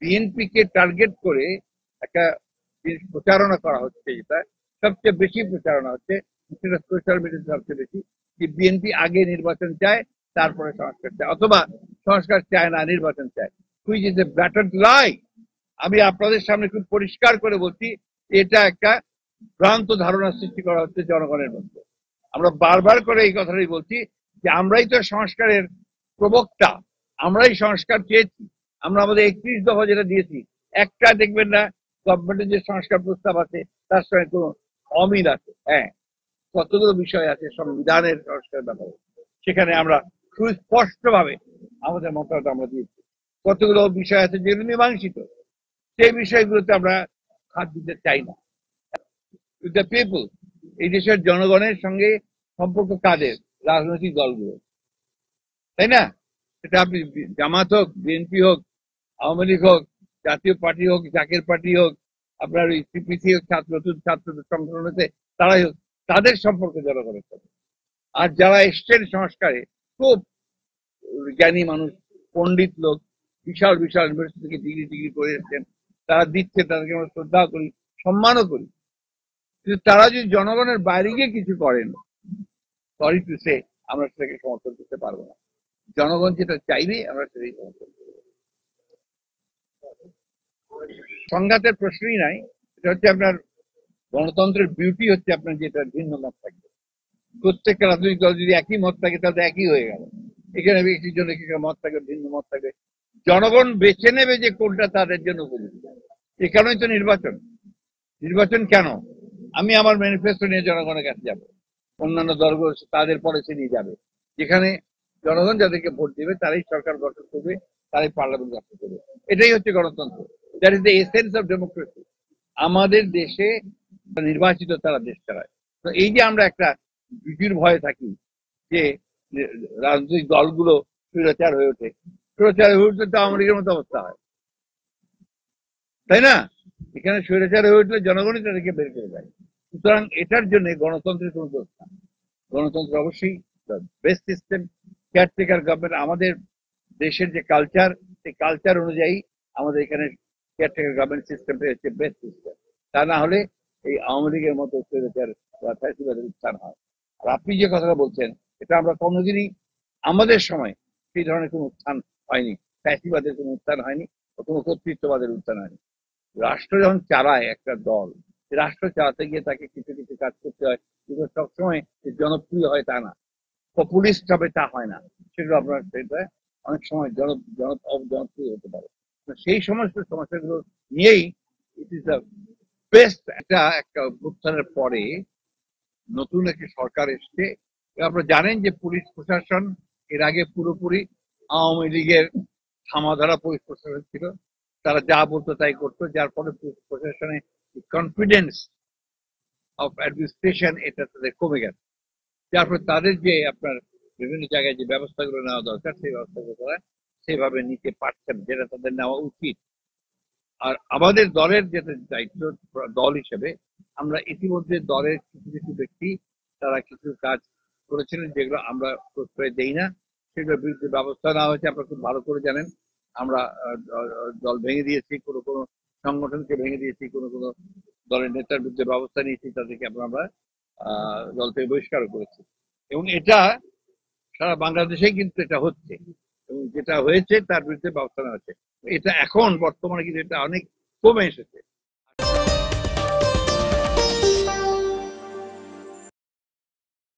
BNP কে target করে একটা প্রচারণা করা হচ্ছে, যেটা সবচেয়ে বেশি প্রচারণা হচ্ছে, সেটা সোশ্যাল মিডিয়াতে সবচেয়ে বেশি, যে বিএনপি আগে নির্বাচন চায়, তারপরে সংস্কার চায়, অথবা সংস্কার চায় না, নির্বাচন চায়। হুইচ ইজ এ ব্ল্যাটারেন্ট লাই। আমি আপনাদের সামনে খুব পরিষ্কার করে বলছি, এটা একটা ভ্রান্ত ধারণা সৃষ্টি করা হচ্ছে জনগণের মধ্যে। আমরা বারবার করে এই কথাটাই বলছি যে আমরাই তো সংস্কারের প্রবক্তা, আমরাই সংস্কার চেয়েছি। আমরা আমাদের 31 দফা যেটা দিয়েছি, একটা দেখবেন না গভর্নমেন্টের যে সংস্কার প্রস্তাব আছে তার সঙ্গে কোনো অমিল আছে। হ্যাঁ, কতগুলো বিষয় আছে সংবিধানের সংস্কার ব্যাপারে, সেখানে আমরা সুস্পষ্ট ভাবে আমাদের মতামত আমরা দিয়েছি। কতগুলো বিষয় আছে যেগুলো মীমাংসিত, সেই বিষয়গুলোতে আমরা হাত দিতে চাই না। উইথ দ্য পিপল, এই দেশের জনগণের সঙ্গে সম্পর্ক কাদের? রাজনৈতিক দলগুলো, তাই না? সেটা আপনি জামাত হোক, বিএনপি হোক, আওয়ামী লীগ হোক, জাতীয় পার্টি হোক, জাকের পার্টি হোক, আপনার ওই সিপিসি হোক, ছাত্রদের সংগঠন হচ্ছে, তারাই হোক, তাদের সম্পর্ক জনগণের সাথে। আর যারা এসছেন সংস্কারে, খুব জ্ঞানী মানুষ, পণ্ডিত লোক, বিশাল বিশাল ইউনিভার্সিটি থেকে ডিগ্রি করে এসছেন, তারা দিচ্ছে, তাদেরকে আমরা শ্রদ্ধা করি, সম্মানও করি। কিন্তু তারা যদি জনগণের বাইরে গিয়ে কিছু করেন, সরি টু সে, আমরা সেটাকে সমর্থন করতে পারবো না। জনগণ যেটা চাইবে আমরা সেটাই সমর্থন করবো। সংঘাতের প্রশ্নই নাই। এটা হচ্ছে আপনার গণতন্ত্রের বিউটি হচ্ছে আপনার যেটা ভিন্ন মত থাকবে। প্রত্যেকটা রাজনৈতিক দল যদি একই মত থাকে তাহলে একই হয়ে গেল। এখানে একটি জন মত থাকবে, ভিন্ন মত থাকবে, জনগণ বেছে নেবে যে কোনটা তাদের জন্য উপযুক্ত। এখানেই তো নির্বাচন। নির্বাচন কেন? আমি আমার ম্যানিফেস্টো নিয়ে জনগণের কাছে যাব, অন্যান্য দলগুলো তাদের পলিসি নিয়ে যাবে। যেখানে জনগণ যাদেরকে ভোট দেবে তারাই সরকার গঠন করবে, তারাই পার্লামেন্ট গঠন করবে। এটাই হচ্ছে গণতন্ত্র। That is the essence of democracy. আমাদের দেশে নির্বাচিত তারা দেশ চালায়। তো এই যে আমরা একটা ভীতির ভয়ে থাকি যে রাজনৈতিক দলগুলো স্বৈরাচার হয়ে ওঠে, স্বৈরাচার হয়ে উঠলে তো আওয়ামী লীগের মতো অবস্থা হয়, তাই না? এখানে স্বৈরাচার হয়ে উঠলে জনগণই তাদেরকে বের করে দেয়। সুতরাং এটার জন্য গণতন্ত্রের কোনো দোষ না। গণতন্ত্র অবশ্যই বেস্ট সিস্টেম। কেয়ারটেকার গভর্নমেন্ট, আমাদের দেশের যে কালচার, সেই কালচার অনুযায়ী আমাদের এখানে কেয়ারটেকার গভর্নমেন্ট সিস্টেমটা হচ্ছে বেস্ট সিস্টেম। তা না হলে এই আওয়ামী লীগের মতো স্বৈরাচার বা ফ্যাসিবাদের উত্থান হয়। আর আপনি যে কথাটা বলছেন, এটা আমরা কোনোদিনই আমাদের সময় সেই ধরনের কোনো উত্থান হয়নি, ফ্যাসিবাদের কোনো উত্থান হয়নি, কোনো কর্তৃত্ববাদের উত্থান হয়নি। রাষ্ট্র যখন চালায় একটা দল, রাষ্ট্র চালাতে গিয়ে তাকে কিছু কিছু কাজ করতে হয়, কিন্তু সবসময় জনপ্রিয় হয় তা না, পপুলিস্ট হবে তা হয় না। সেগুলো আপনার সেটা অনেক সময় জনপ্রিয় হতে পারে। সেই সমস্ত সমস্যাগুলো নিয়েই ইট ইজ দ্য বেস্ট। এটা একটা অভ্যুত্থানের পরে নতুন একটি সরকার এসছে। আপনারা জানেন যে পুলিশ প্রশাসন এর আগে পুরোপুরি আওয়ামী লীগের থামাধারা পুলিশ প্রশাসন ছিল। তারা যা বলতো তাই করতো, যার ফলে পুলিশ প্রশাসনে কনফিডেন্স অফ অ্যাডমিনিস্ট্রেশন এটা তাদের কমে গেছে। যার ফলে তাদের যে আপনার বিভিন্ন জায়গায় যে ব্যবস্থাগুলো নেওয়া দরকার, সেই ব্যবস্থাগুলো তারা সেভাবে নিতে পারছেন, যেটা তাদের নেওয়া উচিত। আর আমাদের দলের যেটা দায়িত্ব, দল হিসেবে আমরা ইতিমধ্যে দলের কিছু কিছু ব্যক্তি তারা কিছু কাজ করেছিলেন যেগুলো আমরা প্রশ্রয় দেই না, সেগুলোর বিরুদ্ধে ব্যবস্থা নেওয়া হয়েছে। আপনারা খুব ভালো করে জানেন আমরা দল ভেঙে দিয়েছি, কোনো কোনো সংগঠনকে ভেঙে দিয়েছি, কোনো কোনো দলের নেতার বিরুদ্ধে ব্যবস্থা নিয়েছি, তাদেরকে আমরা দল থেকে বহিষ্কার করেছি। এবং এটা সারা বাংলাদেশেই কিন্তু এটা হচ্ছে, এবং যেটা হয়েছে তার বিরুদ্ধে ব্যবস্থা নেওয়া হচ্ছে। এটা এখন বর্তমানে কিন্তু এটা অনেক কমে এসেছে।